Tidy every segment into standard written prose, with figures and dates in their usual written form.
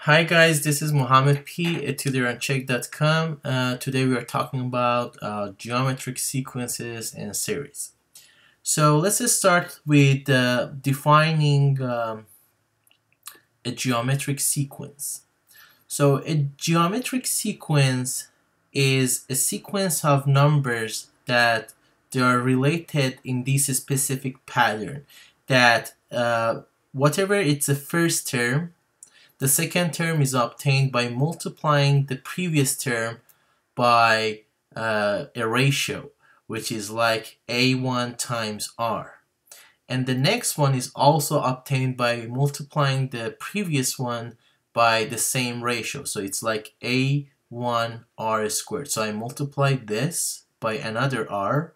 Hi guys, this is Mohammad P, a tutor on Chegg.com. Today we are talking about geometric sequences and series. So let's just start with defining a geometric sequence. So a geometric sequence is a sequence of numbers that they are related in this specific pattern. That whatever it's the first term, the second term is obtained by multiplying the previous term by a ratio, which is like A1 times R. And the next one is also obtained by multiplying the previous one by the same ratio. So it's like A1 R squared. So I multiply this by another R,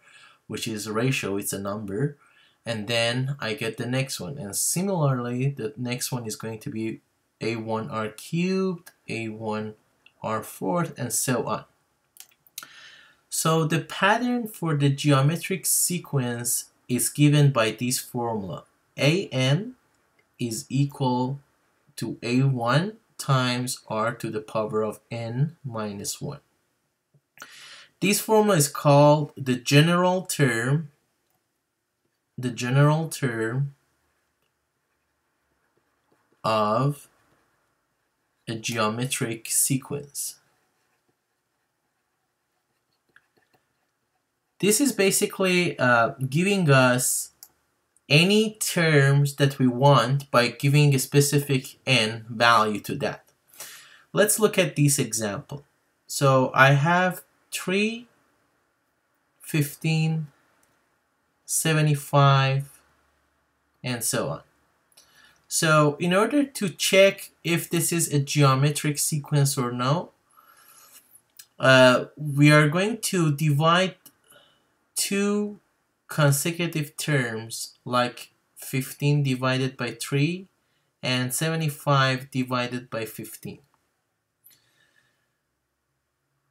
which is a ratio, it's a number, and then I get the next one. And similarly, the next one is going to be A1R cubed, A1R fourth, and so on. So the pattern for the geometric sequence is given by this formula. AN is equal to A1 times R to the power of n minus 1. This formula is called the general term of a geometric sequence. This is basically giving us any terms that we want by giving a specific n value to that. Let's look at this example. So I have 3, 15, 75, and so on. So in order to check if this is a geometric sequence or no, we are going to divide two consecutive terms, like 15 divided by 3 and 75 divided by 15.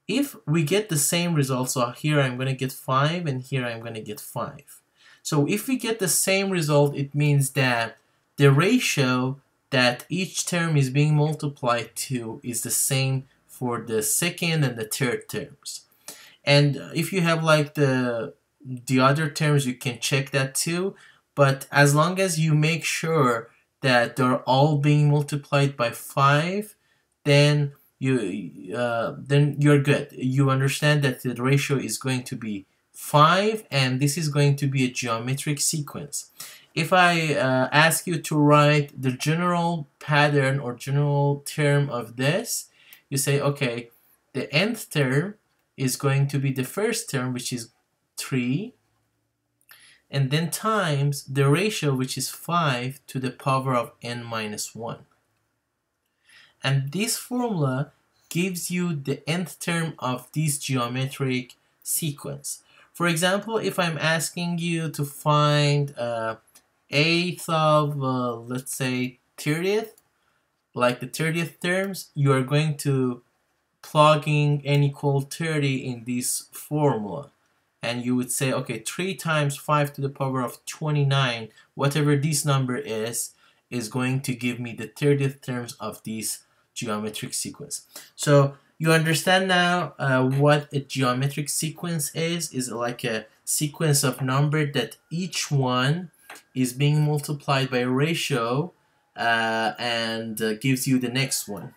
If we get the same result, so here I'm going to get 5 and here I'm going to get 5. So if we get the same result, it means that the ratio that each term is being multiplied to is the same for the second and the third terms. And if you have like the other terms, you can check that too. But as long as you make sure that they're all being multiplied by 5, then you're good. You understand that the ratio is going to be 5, and this is going to be a geometric sequence. If I ask you to write the general pattern or general term of this, you say, okay, the nth term is going to be the first term, which is 3, and then times the ratio, which is 5 to the power of n minus 1. And this formula gives you the nth term of this geometric sequence. For example, if I'm asking you to find eighth of, let's say, 30th, like the 30th terms, you are going to plug in n equal 30 in this formula. And you would say, okay, 3 times 5 to the power of 29, whatever this number is going to give me the 30th terms of this geometric sequence. So you understand now what a geometric sequence is like a sequence of number that each one is being multiplied by a ratio and gives you the next one.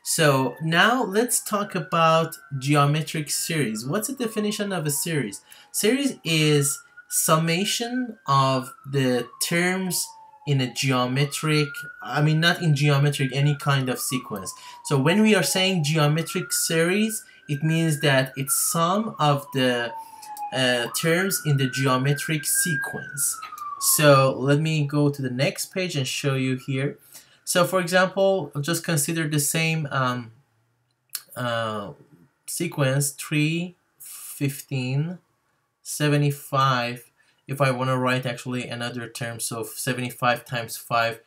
So now let's talk about geometric series. What's the definition of a series? Series is summation of the terms in a geometric, not in geometric, any kind of sequence. So when we are saying geometric series, it means that it's sum of the terms in the geometric sequence. So let me go to the next page and show you here. So for example, just consider the same sequence, 3, 15, 75. If I want to write actually another term, so 75 times 5,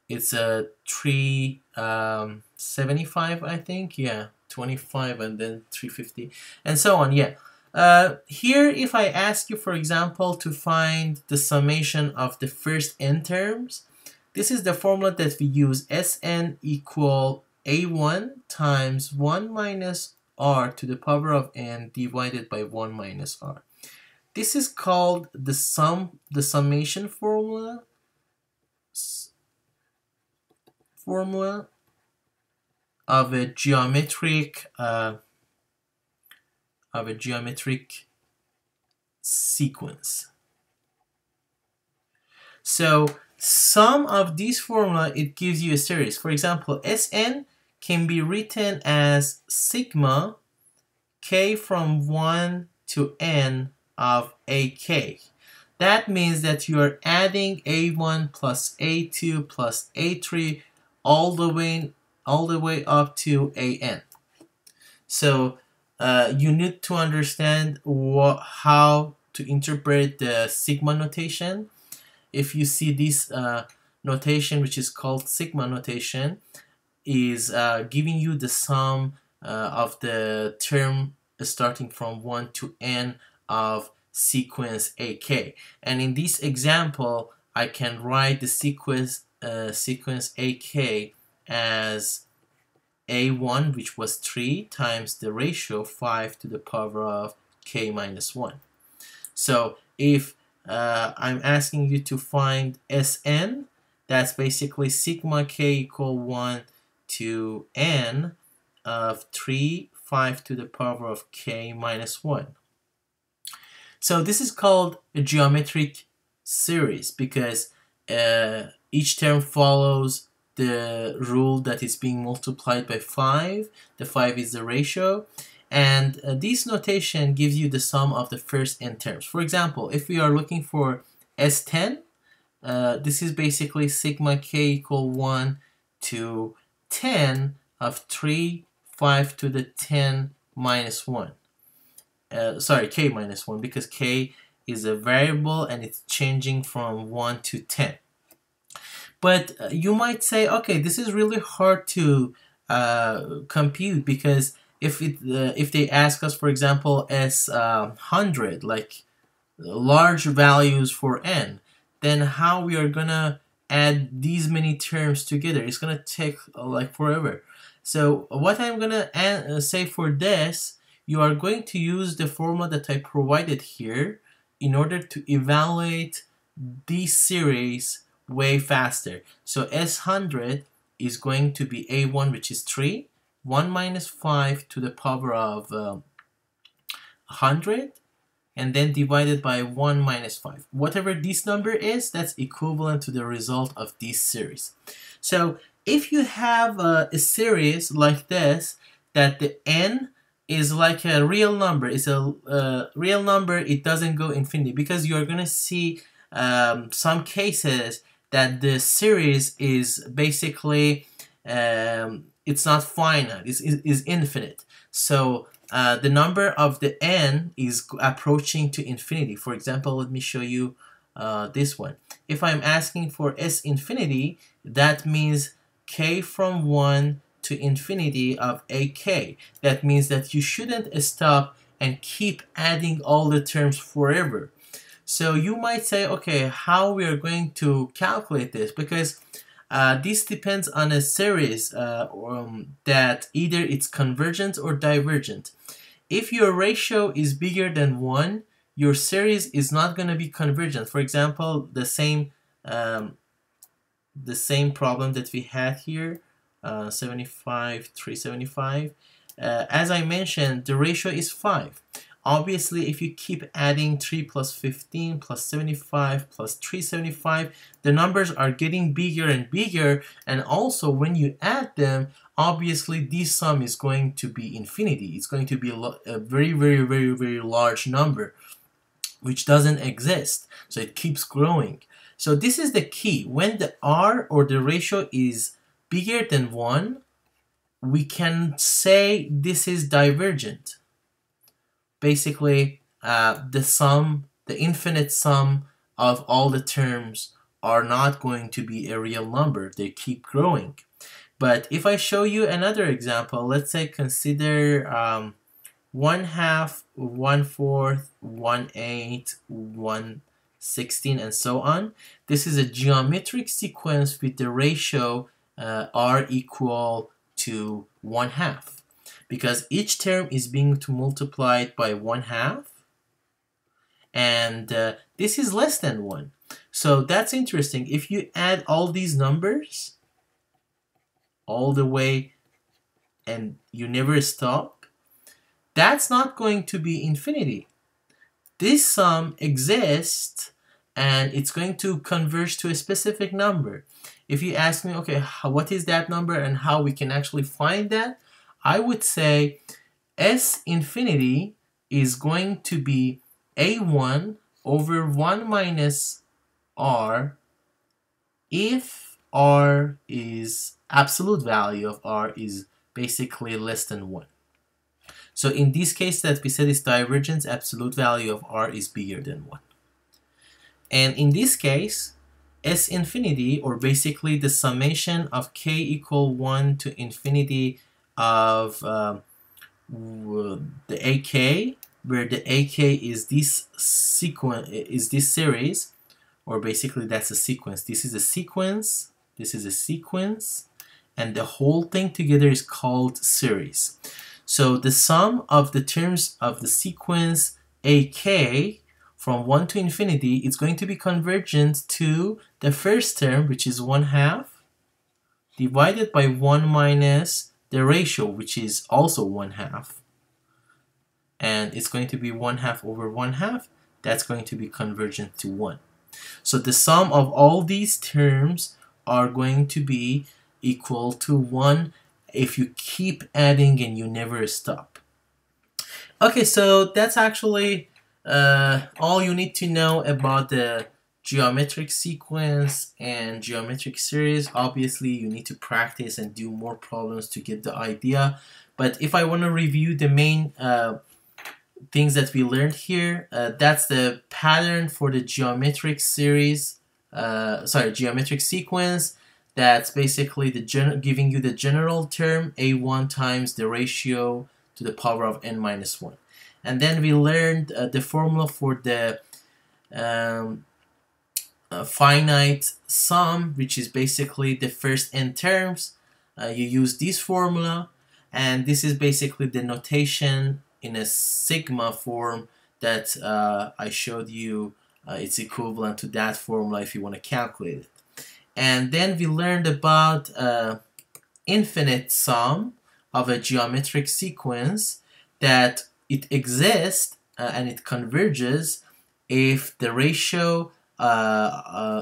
it's a 375, I think. Yeah, 25 and then 350 and so on. Yeah. Here, if I ask you, for example, to find the summation of the first n terms, this is the formula that we use. Sn equal a1 times 1 minus r to the power of n divided by 1 minus r. This is called the summation formula of a geometric sequence. So sum of these formula, it gives you a series. For example, Sn can be written as sigma k from 1 to n of ak. That means that you are adding a1 plus a2 plus a3 all the way up to an. So you need to understand how to interpret the sigma notation. If you see this notation, which is called sigma notation, is giving you the sum of the term starting from 1 to n of sequence ak. And in this example, I can write the sequence ak as a1, which was 3, times the ratio 5 to the power of k minus 1. So if I'm asking you to find Sn, that's basically sigma k equal 1 to n of 3, 5 to the power of k minus 1. So this is called a geometric series because each term follows the rule that is being multiplied by 5. The 5 is the ratio. And this notation gives you the sum of the first n terms. For example, if we are looking for S10, this is basically sigma k equal 1 to 10 of 3, 5 to the 10 minus 1. Sorry, k minus 1, because k is a variable and it's changing from 1 to 10. But you might say, okay, this is really hard to compute, because if they ask us, for example, as 100, like large values for n, then how we are gonna add these many terms together? It's gonna take like forever. So what I'm gonna say for this, you are going to use the formula that I provided here in order to evaluate this series way faster. So S100 is going to be A1, which is 3, 1 minus 5 to the power of 100, and then divided by 1 minus 5. Whatever this number is, that's equivalent to the result of this series. So if you have a series like this, that the n is like a real number, it's a real number, it doesn't go infinity, because you're going to see some cases that the series is basically it's not finite, is infinite. So the number of the n is approaching to infinity. For example, let me show you this one. If I'm asking for S infinity, that means k from 1 to infinity of ak. That means that you shouldn't stop and keep adding all the terms forever. So you might say, okay, how we are going to calculate this? Because this depends on a series that either it's convergent or divergent. If your ratio is bigger than 1, your series is not going to be convergent. For example, the same problem that we had here, 75, 375. As I mentioned, the ratio is 5. Obviously, if you keep adding 3 plus 15 plus 75 plus 375, the numbers are getting bigger and bigger, and also when you add them, obviously this sum is going to be infinity. It's going to be a very, very, very, very large number, which doesn't exist. So it keeps growing. So this is the key. When the r, or the ratio, is bigger than 1, we can say this is divergent. Basically, the infinite sum of all the terms are not going to be a real number. They keep growing. But if I show you another example, let's say consider 1/2, 1/4, 1/8, 1 16, and so on. This is a geometric sequence with the ratio r equal to 1/2, because each term is being multiplied by 1/2, and this is less than 1. So that's interesting. If you add all these numbers all the way and you never stop, that's not going to be infinity. This sum exists and it's going to converge to a specific number. If you ask me, okay, what is that number and how we can actually find that, I would say S infinity is going to be A1 over 1 minus R if R is absolute value of R is basically less than 1. So in this case that we said is divergence, absolute value of R is bigger than 1. And in this case, S infinity, or basically the summation of k equal 1 to infinity of the AK, where the AK is this sequence, is this series, or basically that's a sequence. This is a sequence, this is a sequence, and the whole thing together is called series. So the sum of the terms of the sequence AK from 1 to infinity is going to be convergent to the first term, which is 1/2, divided by 1 minus the ratio, which is also 1/2. And it's going to be 1/2 over 1/2. That's going to be convergent to 1. So the sum of all these terms are going to be equal to 1 if you keep adding and you never stop. Okay, so that's actually all you need to know about the geometric sequence and geometric series. Obviously, you need to practice and do more problems to get the idea. But if I want to review the main things that we learned here, that's the pattern for the geometric series, geometric sequence. That's basically giving you the general term A1 times the ratio to the power of n minus 1. And then we learned the formula for the finite sum, which is basically the first n terms. You use this formula, and this is basically the notation in a sigma form that I showed you. It's equivalent to that formula if you want to calculate it. And then we learned about infinite sum of a geometric sequence, that it exists and it converges if the ratio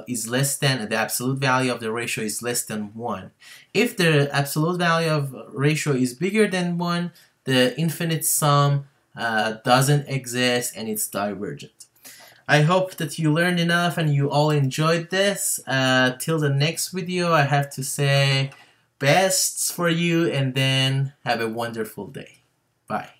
is less than, the absolute value of the ratio is less than 1. If the absolute value of ratio is bigger than 1, the infinite sum doesn't exist and it's divergent. I hope that you learned enough and you all enjoyed this. Till the next video, I have to say bests for you, and then have a wonderful day. Bye.